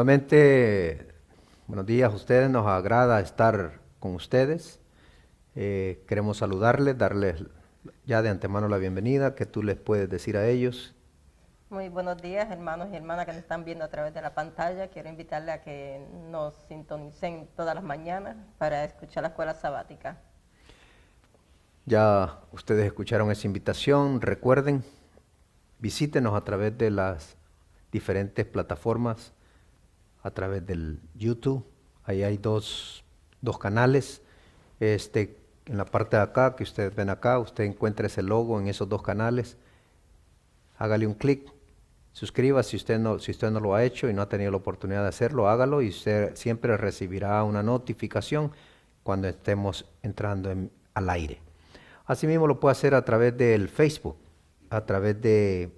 Nuevamente, buenos días a ustedes, nos agrada estar con ustedes. Queremos saludarles, darles ya de antemano la bienvenida, que tú les puedes decir a ellos. Muy buenos días, hermanos y hermanas que nos están viendo a través de la pantalla. Quiero invitarles a que nos sintonicen todas las mañanas para escuchar la escuela sabática. Ya ustedes escucharon esa invitación, recuerden, visítenos a través de las diferentes plataformas, a través del YouTube. Ahí hay dos canales. En la parte de acá, que ustedes ven acá, usted encuentra ese logo en esos dos canales. Hágale un clic, suscríbase si usted no lo ha hecho y no ha tenido la oportunidad de hacerlo, hágalo y usted siempre recibirá una notificación cuando estemos entrando al aire. Asimismo lo puede hacer a través del Facebook, a través de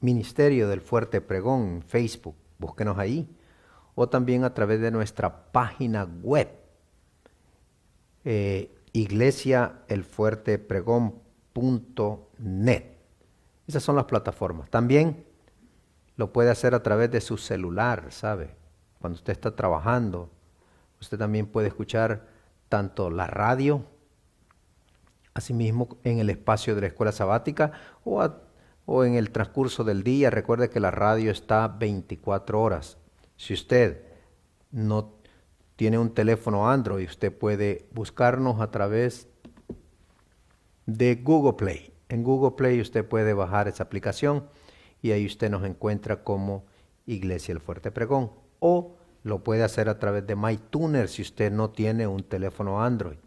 Ministerio del Fuerte Pregón, Facebook, búsquenos ahí, o también a través de nuestra página web, iglesiaelfuertepregón.net. Esas son las plataformas. También lo puede hacer a través de su celular, ¿sabe? Cuando usted está trabajando, usted también puede escuchar tanto la radio, asimismo en el espacio de la escuela sabática o en el transcurso del día. Recuerde que la radio está 24 horas. Si usted no tiene un teléfono Android, usted puede buscarnos a través de Google Play. En Google Play usted puede bajar esa aplicación y ahí usted nos encuentra como Iglesia El Fuerte Pregón. O lo puede hacer a través de MyTuner si usted no tiene un teléfono Android.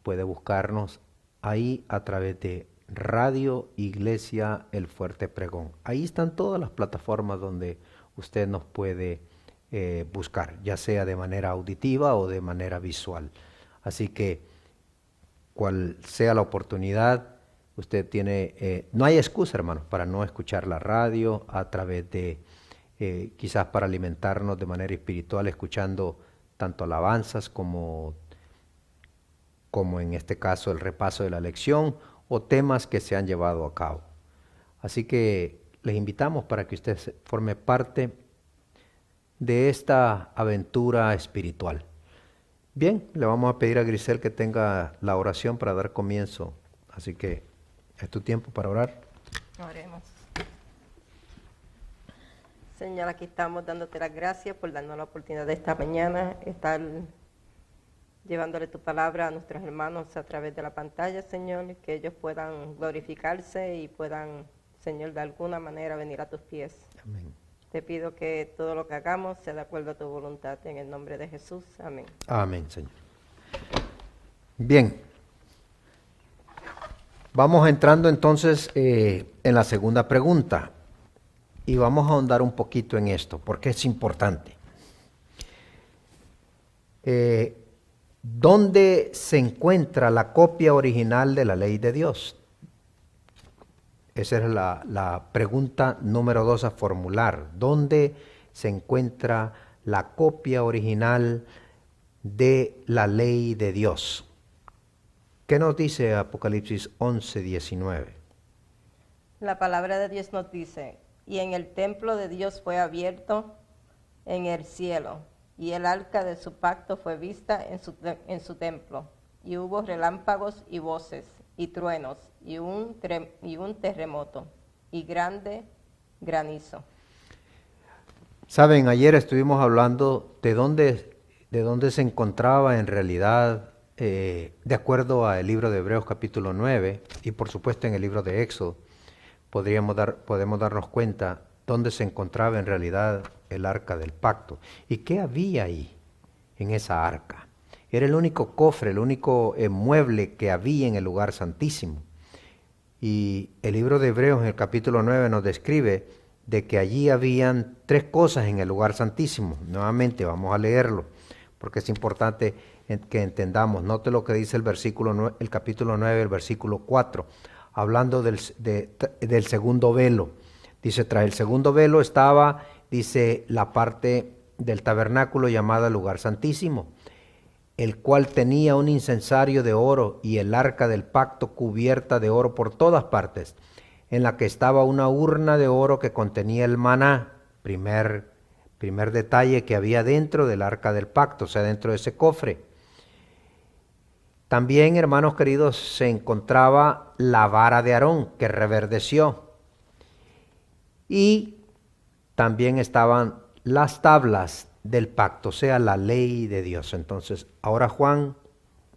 Puede buscarnos ahí a través de Radio Iglesia El Fuerte Pregón. Ahí están todas las plataformas donde usted nos puede buscar, ya sea de manera auditiva o de manera visual. Así que cual sea la oportunidad, usted tiene, no hay excusa, hermanos, para no escuchar la radio a través de, quizás para alimentarnos de manera espiritual, escuchando tanto alabanzas como en este caso el repaso de la lección o temas que se han llevado a cabo. Así que les invitamos para que usted forme parte de esta aventura espiritual. Bien, le vamos a pedir a Grisel que tenga la oración para dar comienzo. Así que es tu tiempo para orar. Oremos. Señor, aquí estamos dándote las gracias por darnos la oportunidad de esta mañana estar llevándole tu palabra a nuestros hermanos a través de la pantalla, Señor, que ellos puedan glorificarse y puedan, Señor, de alguna manera venir a tus pies. Amén. Te pido que todo lo que hagamos sea de acuerdo a tu voluntad, en el nombre de Jesús. Amén. Amén, Señor. Bien. Vamos entrando entonces en la segunda pregunta y vamos a ahondar un poquito en esto porque es importante. ¿Dónde se encuentra la copia original de la ley de Dios? Esa es la pregunta número 2 a formular. ¿Dónde se encuentra la copia original de la ley de Dios? ¿Qué nos dice Apocalipsis 11:19? La palabra de Dios nos dice, y en el templo de Dios fue abierto en el cielo, y el arca de su pacto fue vista en su templo, y hubo relámpagos y voces, y truenos, y un terremoto, y grande granizo. Saben, ayer estuvimos hablando de dónde se encontraba en realidad, de acuerdo al libro de Hebreos capítulo 9, y por supuesto en el libro de Éxodo, podemos darnos cuenta dónde se encontraba en realidad el arca del pacto. ¿Y qué había ahí en esa arca? Era el único cofre, el único mueble que había en el lugar santísimo. Y el libro de Hebreos en el capítulo 9 nos describe de que allí habían 3 cosas en el lugar santísimo. Nuevamente vamos a leerlo, porque es importante que entendamos. Note lo que dice el capítulo 9, el versículo 4, hablando del segundo velo. Dice, tras el segundo velo estaba, dice, la parte del tabernáculo llamada lugar santísimo, el cual tenía un incensario de oro y el arca del pacto cubierta de oro por todas partes, en la que estaba una urna de oro que contenía el maná, primer Primer detalle que había dentro del arca del pacto, o sea, dentro de ese cofre. También, hermanos queridos, se encontraba la vara de Aarón que reverdeció. Y también estaban las tablas del pacto, o sea, la ley de Dios. Entonces, ahora Juan,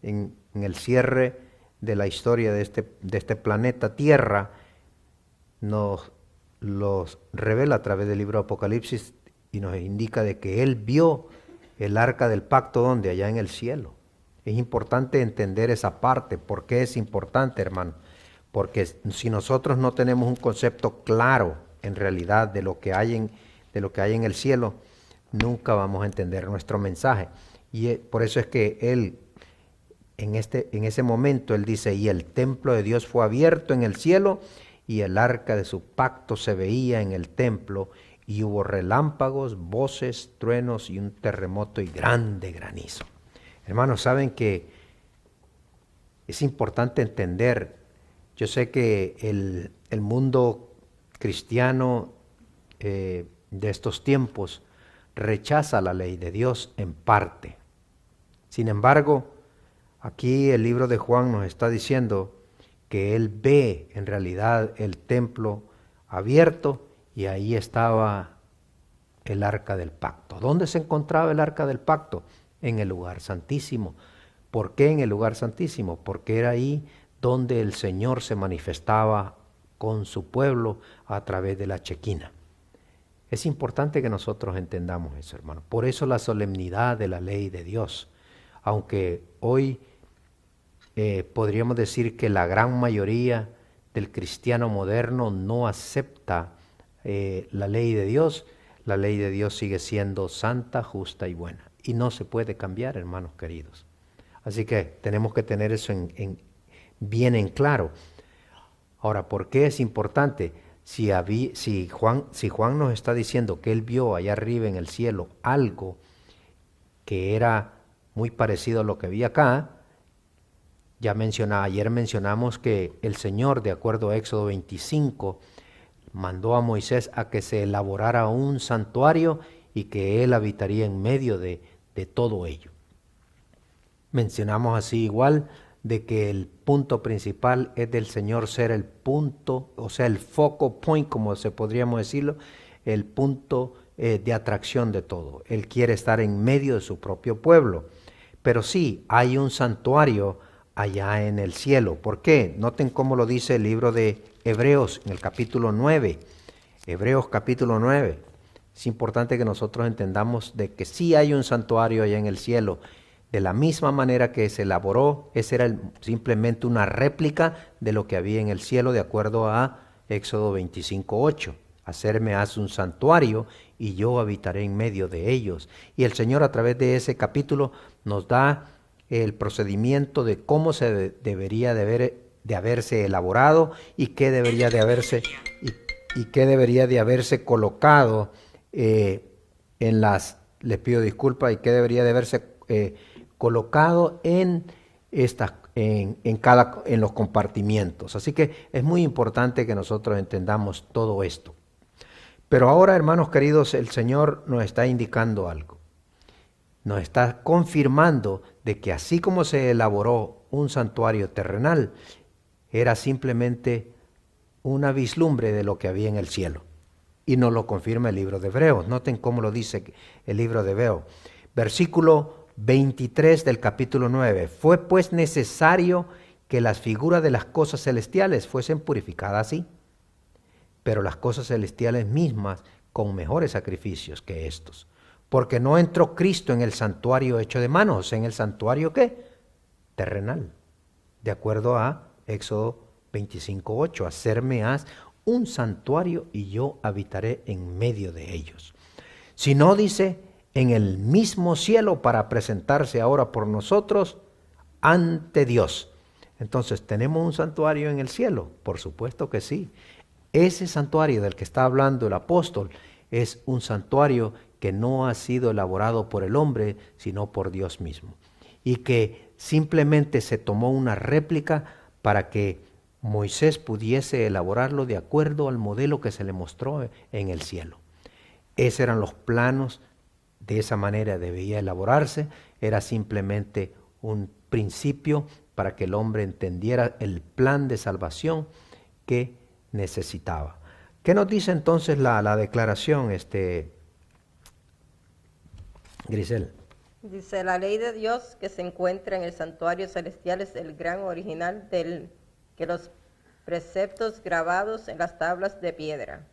en el cierre de la historia de este planeta Tierra, nos los revela a través del libro de Apocalipsis y nos indica de que él vio el arca del pacto, ¿dónde? Allá en el cielo. Es importante entender esa parte. ¿Por qué es importante, hermano? Porque si nosotros no tenemos un concepto claro en realidad de lo que hay en el cielo, nunca vamos a entender nuestro mensaje. Y por eso es que él, en ese momento, él dice, y el templo de Dios fue abierto en el cielo, y el arca de su pacto se veía en el templo, y hubo relámpagos, voces, truenos y un terremoto y grande granizo. Hermanos, saben que es importante entender. Yo sé que el mundo cristiano de estos tiempos rechaza la ley de Dios en parte. Sin embargo, aquí el libro de Juan nos está diciendo que él ve en realidad el templo abierto y ahí estaba el arca del pacto. ¿Dónde se encontraba el arca del pacto? En el lugar santísimo. ¿Por qué en el lugar santísimo? Porque era ahí donde el Señor se manifestaba con su pueblo a través de la chequina. Es importante que nosotros entendamos eso, hermano. Por eso la solemnidad de la ley de Dios. Aunque hoy podríamos decir que la gran mayoría del cristiano moderno no acepta la ley de Dios sigue siendo santa, justa y buena. Y no se puede cambiar, hermanos queridos. Así que tenemos que tener eso bien en claro. Ahora, ¿por qué es importante? Si Juan nos está diciendo que él vio allá arriba en el cielo algo que era muy parecido a lo que vi acá, ayer mencionamos que el Señor, de acuerdo a Éxodo 25, mandó a Moisés a que se elaborara un santuario y que él habitaría en medio de todo ello. Mencionamos así igual de que el punto principal es del Señor ser el punto, o sea, el focal point, como podríamos decirlo, el punto de atracción de todo. Él quiere estar en medio de su propio pueblo. Pero sí, hay un santuario allá en el cielo. ¿Por qué? Noten cómo lo dice el libro de Hebreos en el capítulo 9. Hebreos capítulo 9. Es importante que nosotros entendamos de que sí hay un santuario allá en el cielo. De la misma manera que se elaboró, ese era simplemente una réplica de lo que había en el cielo, de acuerdo a Éxodo 25:8. Hacerme haz un santuario y yo habitaré en medio de ellos. Y el Señor a través de ese capítulo nos da el procedimiento de cómo se debería de haberse elaborado y qué debería de haberse colocado les pido disculpas, y qué debería de haberse colocado en los compartimientos. Así que es muy importante que nosotros entendamos todo esto. Pero ahora, hermanos queridos, el Señor nos está indicando algo. Nos está confirmando de que así como se elaboró un santuario terrenal, era simplemente una vislumbre de lo que había en el cielo. Y nos lo confirma el libro de Hebreos. Noten cómo lo dice el libro de Hebreos. Versículo 23 del capítulo 9. Fue pues necesario que las figuras de las cosas celestiales fuesen purificadas así, pero las cosas celestiales mismas con mejores sacrificios que estos. Porque no entró Cristo en el santuario hecho de manos, en el santuario ¿qué? Terrenal. De acuerdo a Éxodo 25:8, hacerme haz un santuario y yo habitaré en medio de ellos. Si no, dice, en el mismo cielo para presentarse ahora por nosotros ante Dios. Entonces, ¿tenemos un santuario en el cielo? Por supuesto que sí. Ese santuario del que está hablando el apóstol es un santuario que no ha sido elaborado por el hombre, sino por Dios mismo. Y que simplemente se tomó una réplica para que Moisés pudiese elaborarlo de acuerdo al modelo que se le mostró en el cielo. Esos eran los planos, de esa manera debía elaborarse, era simplemente un principio para que el hombre entendiera el plan de salvación que necesitaba. ¿Qué nos dice entonces la declaración, Grisel? Dice, la ley de Dios que se encuentra en el santuario celestial es el gran original del que los preceptos grabados en las tablas de piedra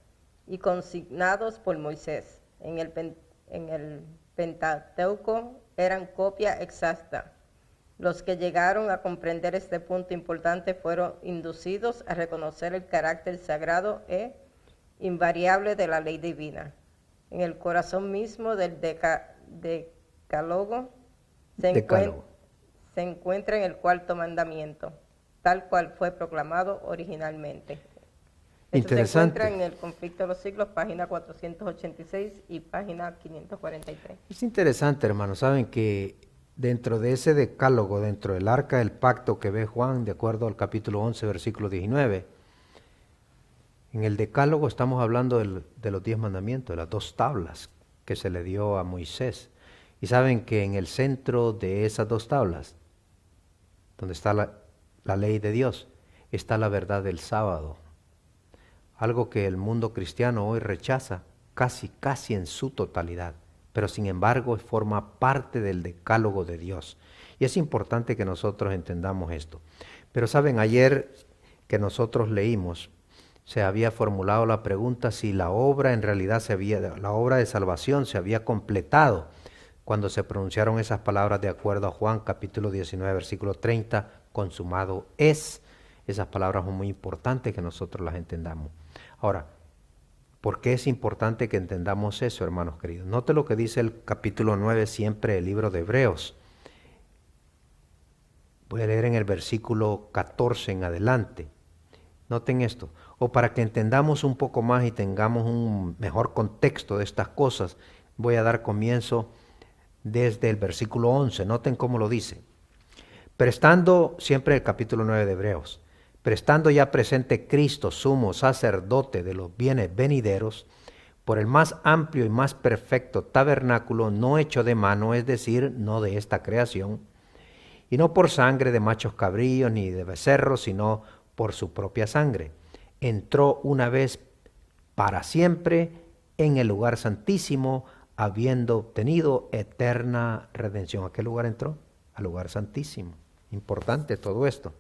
y consignados por Moisés en el Pentateuco eran copia exacta. Los que llegaron a comprender este punto importante fueron inducidos a reconocer el carácter sagrado e invariable de la ley divina. En el corazón mismo del Decálogo se encuentra en el cuarto mandamiento, tal cual fue proclamado originalmente. Esto se encuentra en el Conflicto de los Siglos, página 486 y página 543. Es interesante, hermanos. Saben que dentro de ese decálogo, dentro del arca del pacto que ve Juan, de acuerdo al capítulo 11, versículo 19, en el decálogo estamos hablando de los 10 mandamientos, de las 2 tablas que se le dio a Moisés. Y saben que en el centro de esas 2 tablas, donde está la ley de Dios, está la verdad del sábado. Algo que el mundo cristiano hoy rechaza casi en su totalidad, pero sin embargo forma parte del decálogo de Dios. Y es importante que nosotros entendamos esto. Pero saben, ayer que nosotros leímos, se había formulado la pregunta si la obra en realidad la obra de salvación se había completado cuando se pronunciaron esas palabras de acuerdo a Juan capítulo 19, versículo 30, consumado es. Esas palabras son muy importantes que nosotros las entendamos. Ahora, ¿por qué es importante que entendamos eso, hermanos queridos? Note lo que dice el capítulo 9 siempre del libro de Hebreos. Voy a leer en el versículo 14 en adelante. Noten esto. O para que entendamos un poco más y tengamos un mejor contexto de estas cosas, voy a dar comienzo desde el versículo 11. Noten cómo lo dice. Prestando, siempre el capítulo 9 de Hebreos, prestando ya presente Cristo, sumo sacerdote de los bienes venideros, por el más amplio y más perfecto tabernáculo, no hecho de mano, es decir, no de esta creación, y no por sangre de machos cabríos ni de becerros, sino por su propia sangre. Entró una vez para siempre en el lugar santísimo, habiendo obtenido eterna redención. ¿A qué lugar entró? Al lugar santísimo. Importante todo esto.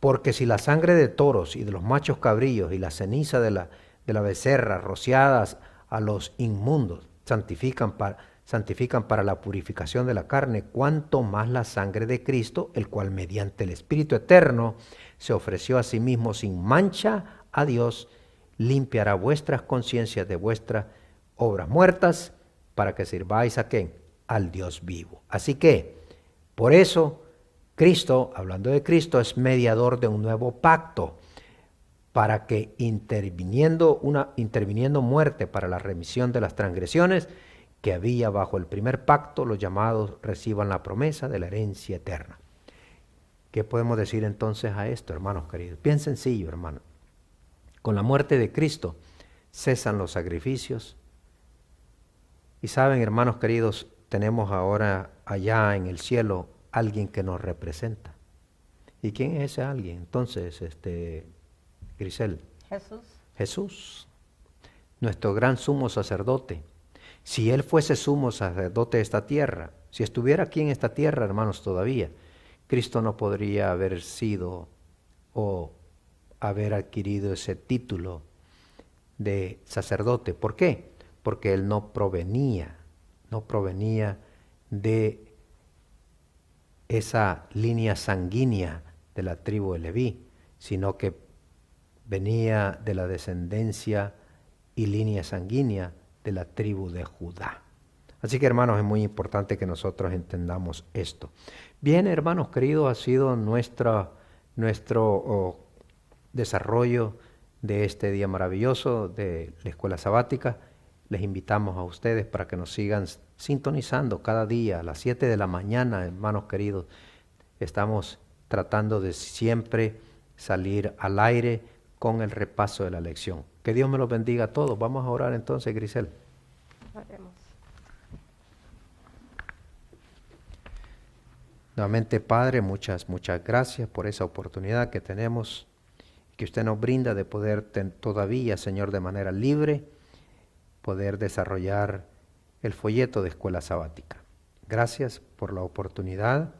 Porque si la sangre de toros y de los machos cabríos y la ceniza de la becerra rociadas a los inmundos santifican para la purificación de la carne, cuanto más la sangre de Cristo, el cual mediante el Espíritu eterno se ofreció a sí mismo sin mancha a Dios, limpiará vuestras conciencias de vuestras obras muertas, para que sirváis a ¿quién? Al Dios vivo. Así que, por eso, Cristo, hablando de Cristo, es mediador de un nuevo pacto, para que interviniendo muerte para la remisión de las transgresiones que había bajo el primer pacto, los llamados reciban la promesa de la herencia eterna. ¿Qué podemos decir entonces a esto, hermanos queridos? Bien sencillo, hermano. Con la muerte de Cristo cesan los sacrificios. Y saben, hermanos queridos, tenemos ahora allá en el cielo alguien que nos representa. ¿Y quién es ese alguien? Entonces, Grisel. Jesús, nuestro gran sumo sacerdote. Si Él fuese sumo sacerdote de esta tierra, si estuviera aquí en esta tierra, hermanos, todavía, Cristo no podría haber sido o haber adquirido ese título de sacerdote. ¿Por qué? Porque Él no provenía de esa línea sanguínea de la tribu de Leví, sino que venía de la descendencia y línea sanguínea de la tribu de Judá. Así que, hermanos, es muy importante que nosotros entendamos esto. Bien, hermanos queridos, ha sido nuestro desarrollo de este día maravilloso de la escuela sabática. Les invitamos a ustedes para que nos sigan sintonizando cada día a las 7 de la mañana, hermanos queridos. Estamos tratando de siempre salir al aire con el repaso de la lección. Que Dios me los bendiga a todos. Vamos a orar entonces, Grisel. Oremos. Nuevamente, Padre, muchas gracias por esa oportunidad que tenemos, que usted nos brinda de poder todavía, Señor, de manera libre, poder desarrollar el folleto de escuela sabática. Gracias por la oportunidad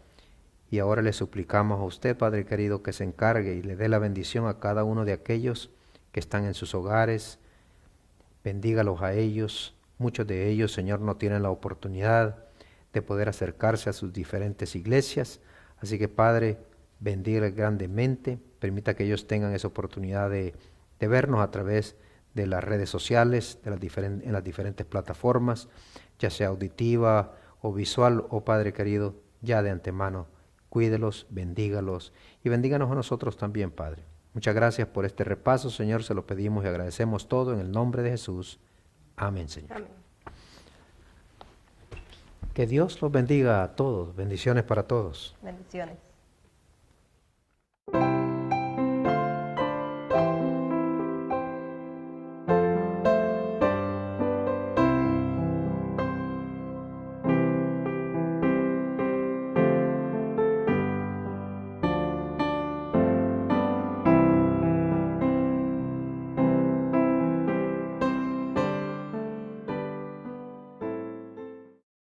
y ahora le suplicamos a usted, Padre querido, que se encargue y le dé la bendición a cada uno de aquellos que están en sus hogares. Bendígalos a ellos. Muchos de ellos, Señor, no tienen la oportunidad de poder acercarse a sus diferentes iglesias. Así que, Padre, bendiga grandemente. Permita que ellos tengan esa oportunidad de vernos a través de las redes sociales, en las diferentes plataformas, ya sea auditiva o visual. Oh Padre querido, ya de antemano, cuídelos, bendígalos y bendíganos a nosotros también, Padre. Muchas gracias por este repaso, Señor, se lo pedimos y agradecemos todo en el nombre de Jesús. Amén, Señor. Amén. Que Dios los bendiga a todos. Bendiciones para todos. Bendiciones.